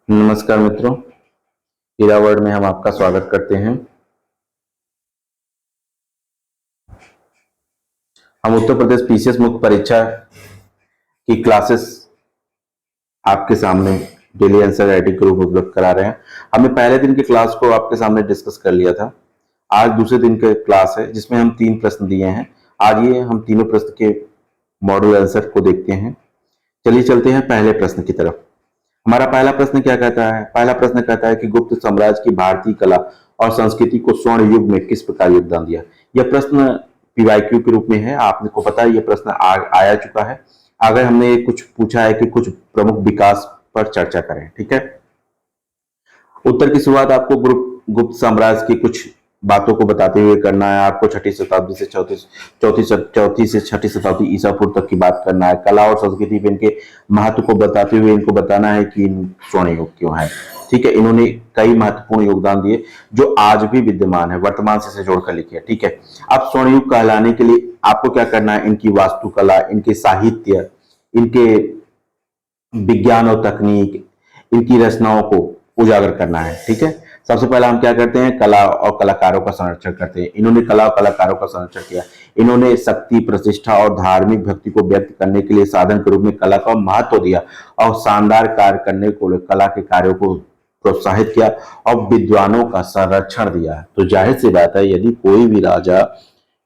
नमस्कार मित्रों, हीरा वर्ल्ड में हम आपका स्वागत करते हैं। हम उत्तर प्रदेश पीसीएस मुक्त परीक्षा की क्लासेस आपके सामने डेली आंसर राइटिंग ग्रुप उपलब्ध करा रहे हैं। हमने पहले दिन के क्लास को आपके सामने डिस्कस कर लिया था। आज दूसरे दिन के क्लास है जिसमें हम 3 प्रश्न दिए हैं। आज ये हम तीनों प्रश्न के मॉडल आंसर को देखते हैं। चलिए चलते हैं पहले प्रश्न की तरफ। हमारा पहला प्रश्न क्या कहता है? पहला प्रश्न कहता है कि गुप्त साम्राज्य की भारतीय कला और संस्कृति को स्वर्ण युग में किस प्रकार योगदान दिया। यह प्रश्न पीवाईक्यू के रूप में है। आपको पता है यह प्रश्न आया चुका है। अगर हमने कुछ पूछा है कि कुछ प्रमुख विकास पर चर्चा करें, ठीक है। उत्तर की शुरुआत आपको गुप्त साम्राज्य की कुछ बातों को बताते हुए करना है। आपको छठी शताब्दी से चौथी से छठी शताब्दी ईसा पूर्व तक की बात करना है। कला और संस्कृति पे इनके महत्व को बताते हुए इनको बताना है कि स्वर्ण युग क्यों है, ठीक है। इन्होंने कई महत्वपूर्ण योगदान दिए जो आज भी विद्यमान है, वर्तमान से जोड़कर लिखिए, ठीक है। अब स्वर्ण युग कहलाने के लिए आपको क्या करना है? इनकी वास्तुकला, इनके साहित्य, इनके विज्ञान और तकनीक, इनकी रचनाओं को उजागर करना है, ठीक है। सबसे पहले हम क्या करते हैं? कला और कलाकारों का संरक्षण करते हैं। इन्होंने कला और कलाकारों का संरक्षण किया। इन्होंने शक्ति, प्रतिष्ठा और धार्मिक भक्ति को व्यक्त करने के लिए साधन के रूप में कला का महत्व दिया और शानदार कार्य करने को लिए कला के कार्यों को प्रोत्साहित किया और विद्वानों का संरक्षण दिया। तो जाहिर सी बात है, यदि कोई भी राजा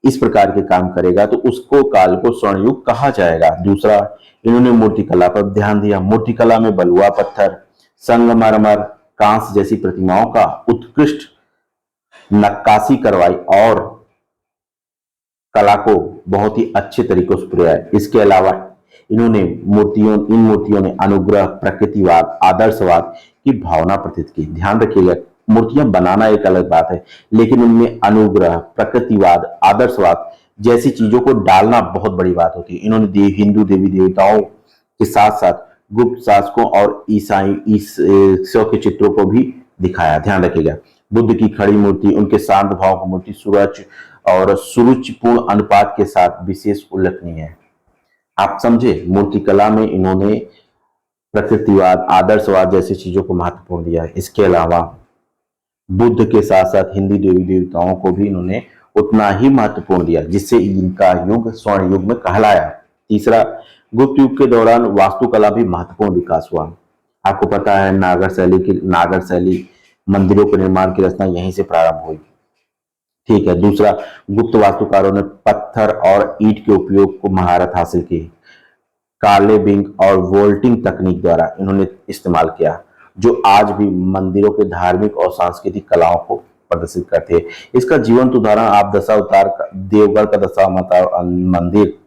इस प्रकार के काम करेगा तो उसको काल को स्वर्ण युग कहा जाएगा। दूसरा, इन्होंने मूर्तिकला पर ध्यान दिया। मूर्तिकला में बलुआ पत्थर, संगमरमर, कांस्य जैसी प्रतिमाओं का उत्कृष्ट नक्काशी करवाई और कला को बहुत ही अच्छे तरीकों से पुराया। इसके अलावा इन मूर्तियों ने अनुग्रह, प्रकृतिवाद, आदर्शवाद की भावना प्रतीत की। ध्यान रखिएगा, मूर्तियां बनाना एक अलग बात है, लेकिन उनमें अनुग्रह, प्रकृतिवाद, आदर्शवाद जैसी चीजों को डालना बहुत बड़ी बात होती है। इन्होंने हिंदू देवी देवताओं के साथ साथ गुप्त शासकों और ईसाइयों के चित्रों को भी दिखाया। ध्यान रखिएगा, बुद्ध की खड़ी मूर्ति, उनके शांत भाव की मूर्ति सुरुचिपूर्ण अनुपात के साथ विशेष उल्लेखनीय है। आप समझे, मूर्तिकला में इन्होंने प्रकृतिवाद, आदर्शवाद जैसी चीजों को महत्वपूर्ण दिया है। इसके अलावा बुद्ध के साथ साथ हिंदी देवी देवताओं को भी इन्होंने उतना ही महत्वपूर्ण दिया, जिससे इनका युग स्वर्ण युग में कहलाया। तीसरा, गुप्त युग के दौरान वास्तुकला भी महत्वपूर्ण विकास हुआ। आपको पता है नागर शैली मंदिरों के निर्माण की रचना यहीं से प्रारंभ हुई, ठीक है। दूसरा, गुप्त वास्तुकारों ने पत्थर और ईंट के उपयोग को महारत हासिल की। कार्लेविंग और वोल्टिंग तकनीक द्वारा इन्होंने इस्तेमाल किया, जो आज भी मंदिरों के धार्मिक और सांस्कृतिक कलाओं को प्रदर्शित करते हैं। इसका जीवंत उदाहरण आप दशावतार देवगढ़ का दशावतार मंदिर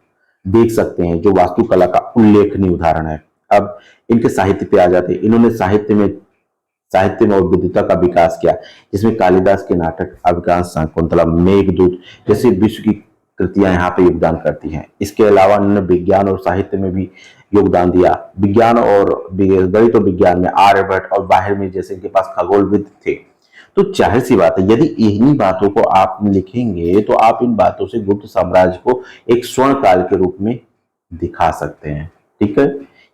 देख सकते हैं, जो वास्तुकला का उल्लेखनीय उदाहरण है। अब इनके साहित्य पे आ जाते हैं। इन्होंने साहित्य में और विद्वता का विकास किया, जिसमें कालिदास के नाटक अभिज्ञान शाकुंतलम, मेघदूत जैसे विश्व की कृतियां यहाँ पे योगदान करती हैं। इसके अलावा उन्होंने विज्ञान और साहित्य में भी योगदान दिया। विज्ञान और गणित और विज्ञान में आर्यभट्ट और बाहिर में जैसे इनके पास खगोलविद थे। तो जाहिर सी बात है, यदि इन्हीं बातों को आप लिखेंगे तो आप इन बातों से गुप्त साम्राज्य को एक स्वर्ण काल के रूप में दिखा सकते हैं, ठीक है।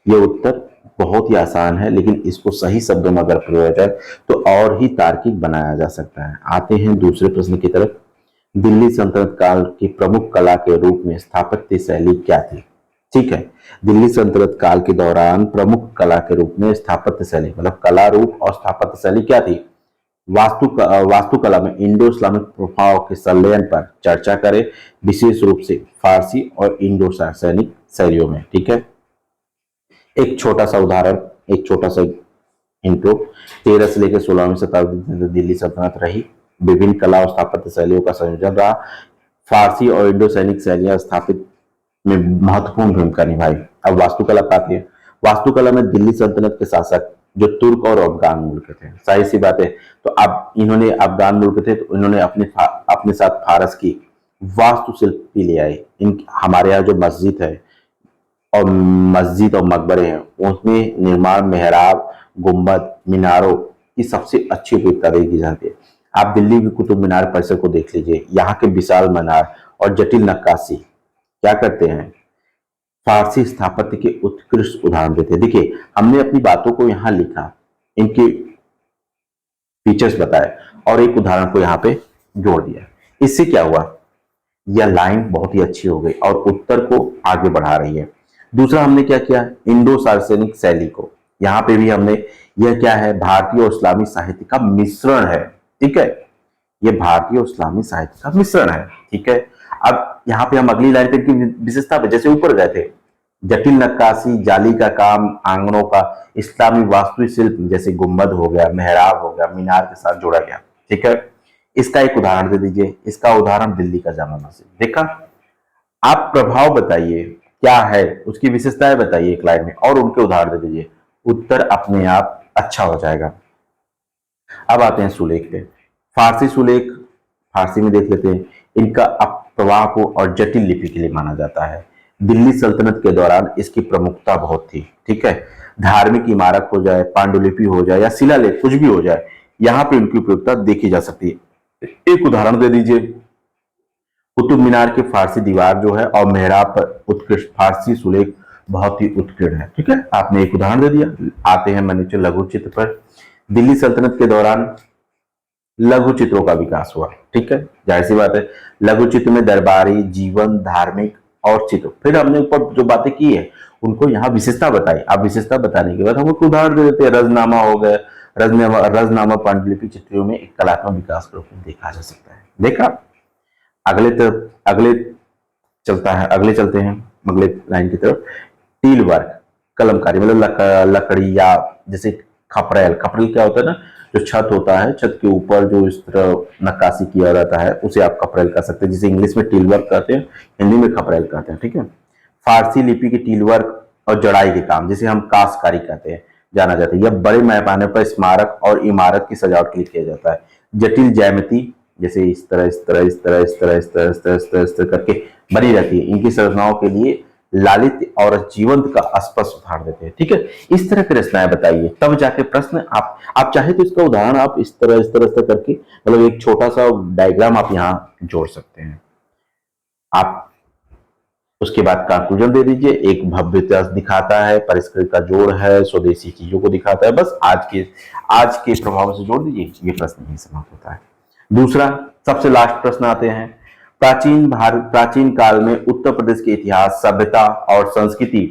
ये उत्तर बहुत ही आसान है, लेकिन इसको सही शब्दों में अगर प्रयोग जाए तो और ही तार्किक बनाया जा सकता है। आते हैं दूसरे प्रश्न की तरफ। दिल्ली सल्तनत काल की प्रमुख कला के रूप में स्थापत्य शैली क्या थी? ठीक है, दिल्ली सल्तनत काल के दौरान प्रमुख कला के रूप में स्थापत्य शैली मतलब कला रूप और स्थापत्य शैली क्या थी? वास्तुकला में इंडो इस्लामिक प्रभाव के संलयन पर चर्चा करें, विशेष रूप से फारसी और इंडो सैनिक शैलियों में, ठीक है। एक छोटा सा उदाहरण, एक छोटा सा इंट्रो। 13 से लेकर 16वीं शताब्दी तक दिल्ली सल्तनत रही, विभिन्न कला और स्थापत्य शैलियों का संयोजन रहा। फारसी और इंडो सैनिक शैलियां स्थापित में महत्वपूर्ण भूमिका निभाई। अब वास्तुकला पे आती है। वास्तुकला में दिल्ली सल्तनत के शासक जो तुर्क और अफगान मूल के थे, सही सी बात है। तो अब इन्होंने अफगान मूल के थे तो इन्होंने अपने साथ फारस की वास्तुशिल्प भी ले आए। हमारे यहाँ जो मस्जिद और मकबरे हैं, उसमें निर्माण मेहराब, गुंबद, मीनारों की सबसे अच्छी उपयोगिता देखी जाती है। आप दिल्ली की कुतुब मीनार परिसर को देख लीजिए। यहाँ के विशाल मीनार और जटिल नक्काशी क्या करते हैं? फारसी स्थापत्य के उत्कृष्ट उदाहरण देते हैं। देखिए, हमने अपनी बातों को यहाँ लिखा, इनके फीचर्स बताए और एक उदाहरण को यहाँ पे जोड़ दिया। इससे क्या हुआ, यह लाइन बहुत ही अच्छी हो गई और उत्तर को आगे बढ़ा रही है। दूसरा हमने क्या किया, इंडो सार्वजनिक शैली को, यहाँ पे भी हमने, यह क्या है, भारतीय और इस्लामी साहित्य का मिश्रण है। ठीक है, यह भारतीय और इस्लामी साहित्य का मिश्रण है। ठीक है, अब यहाँ पे हम अगली लाइन की विशेषता पे जैसे ऊपर गए थे, जटिल नक्काशी, जाली का काम, आंगनों का, इस्लामी वास्तुशिल्प जैसे गुम्बद हो गया, मेहराब हो गया, मीनार के साथ जोड़ा गया। ठीक है, इसका एक उदाहरण दे दीजिए। इसका उदाहरण दिल्ली का जामा मस्जिद। देखा, आप प्रभाव बताइए क्या है, उसकी विशेषताएं बताइए एक लाइन में और उनके उदाहरण दे दीजिए, उत्तर अपने आप अच्छा हो जाएगा। अब आते हैं सुलेख पे। फारसी सुलेख, फारसी में देख लेते हैं। इनका प्रवाह को और जटिल लिपि के लिए माना जाता है। दिल्ली सल्तनत के दौरान इसकी प्रमुखता बहुत थी। ठीक है, धार्मिक इमारत हो जाए, पांडुलिपि हो जाए या शिलालेख, कुछ भी हो जाए, यहाँ पे उनकी उपयोगिता देखी जा सकती है। एक उदाहरण दे दीजिए, कुतुब मीनार की फारसी दीवार जो है और मेहराब पर उत्कृष्ट फारसी सुलेख बहुत ही उत्कीर्ण है। ठीक है, आपने एक उदाहरण दे दिया। आते हैं मनुष्य लघु चित्र पर। दिल्ली सल्तनत के दौरान लघु चित्रों का विकास हुआ। ठीक है, जाहिर सी बात है, लघु चित्र में दरबारी जीवन, धार्मिक और चित्र, फिर हमने ऊपर जो बातें की है उनको यहाँ विशेषता बताई। अब विशेषता बताने के बाद हम एक उदाहरण दे देते हैं। रजनामा हो गया, रजनामा पांडुलिपि चित्रियों में एक कलात्मक विकास के रूप में देखा जा सकता है। देखा, अगले चलते हैं अगले लाइन की तरफ। टील वर्क, कलमकारी, मतलब लकड़ी या जैसे खपरेल, खपरेल क्या होता है ना, जो छत होता है, छत के ऊपर जो इस तरह नक्काशी किया जाता है उसे आप खपरेल कह सकते हैं, जिसे इंग्लिश में टील वर्क कहते हैं, हिंदी में खपरेल कहते हैं। ठीक है, फारसी लिपि की टील वर्क और जड़ाई के काम, जिसे हम काश्तकारी कहते हैं, जाना जाता है। यह बड़े पैमाने पर स्मारक और इमारत की सजावट के लिए किया जाता है। जटिल ज्यामिति, जैसे इस तरह करके बनी रहती है, इनकी संरचनाओं के लिए लालित्य और जीवंत का स्पष्ट उदाहरण देते हैं। ठीक है, इस तरह की रचनाएं बताइए, तब जाके प्रश्न आप चाहे तो इसका उदाहरण आप इस तरह करके, मतलब एक छोटा सा डायग्राम आप यहाँ जोड़ सकते हैं। आप उसके बाद कंक्लूजन दे दीजिए। एक भव्य इतिहास दिखाता है, परिष्कृत का जोड़ है, स्वदेशी चीजों को दिखाता है। बस आज के प्रभाव से जोड़ दीजिए, ये प्रश्न यही समाप्त होता है। दूसरा, सबसे लास्ट प्रश्न आते हैं। प्राचीन काल में उत्तर प्रदेश के इतिहास, सभ्यता और संस्कृति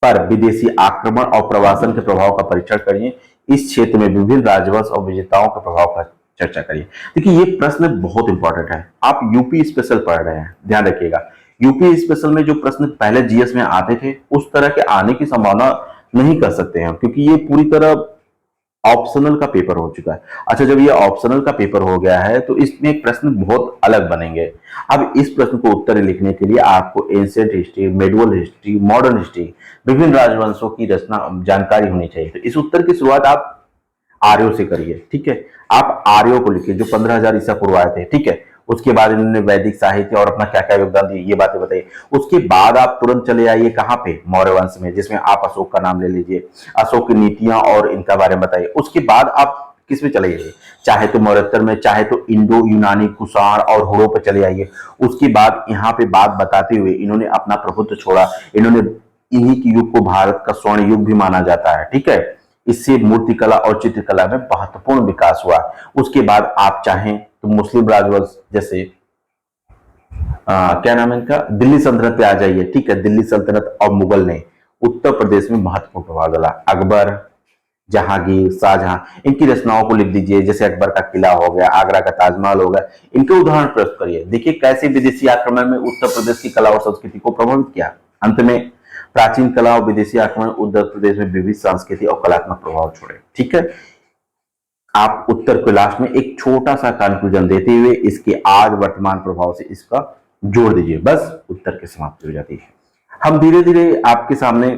पर विदेशी आक्रमण और प्रवासन के प्रभाव का परीक्षण करिए। इस क्षेत्र में विभिन्न राजवंश और विजेताओं के प्रभाव का चर्चा करिए। देखिए, ये प्रश्न बहुत इंपॉर्टेंट है। आप यूपी स्पेशल पढ़ रहे हैं, ध्यान रखिएगा। यूपी स्पेशल में जो प्रश्न पहले जीएस में आते थे, उस तरह के आने की संभावना नहीं कर सकते हैं, क्योंकि ये पूरी तरह ऑप्शनल का पेपर हो चुका है। अच्छा, जब ये ऑप्शनल का पेपर हो गया है तो इसमें प्रश्न बहुत अलग बनेंगे। अब इस प्रश्न को उत्तर लिखने के लिए आपको ancient history, medieval history, modern history, विभिन्न राजवंशों की रचना जानकारी होनी चाहिए। तो इस उत्तर की शुरुआत आप आर्यों से करिए। ठीक है, आप आर्यों को लिखिए जो 15,000 ईसा पूर्व आए थे। ठीक है, उसके बाद इन्होंने वैदिक साहित्य और अपना क्या क्या योगदान दिए, ये बातें बताइए। उसके बाद आप तुरंत चले आइए कहां पे, मौर्य वंश में, जिसमें आप अशोक का नाम ले लीजिए, अशोक की नीतियां और इनका बारे में बताइए। उसके बाद आप किस में चले जाइए, चाहे तो मौर्योत्तर में, चाहे तो इंडो यूनानी, कुषाण और हुड़ों पे चले आइए। उसके बाद यहाँ पे बात बताते हुए इन्होंने अपना प्रभुत्व छोड़ा, इन्होंने इन्हीं के युग को भारत का स्वर्ण युग भी माना जाता है। ठीक है, इससे मूर्तिकला और चित्रकला में महत्वपूर्ण विकास हुआ। उसके बाद आप चाहें तो मुस्लिम राजवंश, जैसे क्या नाम है इनका, दिल्ली सल्तनत पे आ जाइए। ठीक है, दिल्ली सल्तनत और मुगल ने उत्तर प्रदेश में महत्वपूर्ण प्रभाव डाला। अकबर, जहांगीर, शाहजहां, इनकी रचनाओं को लिख दीजिए। जैसे अकबर का किला हो गया, आगरा का ताजमहल हो गया, इनके उदाहरण प्रस्तुत करिए। देखिए कैसे विदेशी आक्रमण में उत्तर प्रदेश की कला और संस्कृति को प्रभावित किया। अंत में, प्राचीन कला और विदेशी आक्रमण उत्तर प्रदेश में विविध सांस्कृतिक और कलात्मक प्रभाव छोड़े। ठीक है, आप उत्तर के लास्ट में एक छोटा सा कंक्लूजन देते हुए इसके आज वर्तमान प्रभाव से इसका जोड़ दीजिए, बस उत्तर की समाप्ति हो जाती है। हम धीरे धीरे आपके सामने,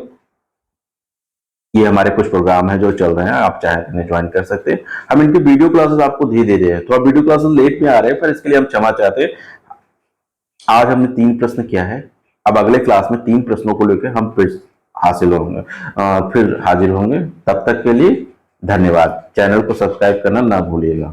ये हमारे कुछ प्रोग्राम है जो चल रहे हैं, आप चाहे तो ज्वाइन कर सकते हैं। हम इनकी वीडियो क्लासेस आपको धीरे दे रहे हैं, थोड़ा वीडियो क्लासेस लेट में आ रहे हैं, पर इसके लिए हम क्षमा चाहते हैं। आज हमने 3 प्रश्न किया है, अब अगले क्लास में 3 प्रश्नों को लेकर हम फिर हाजिर होंगे। तब तक के लिए धन्यवाद। चैनल को सब्सक्राइब करना ना भूलिएगा।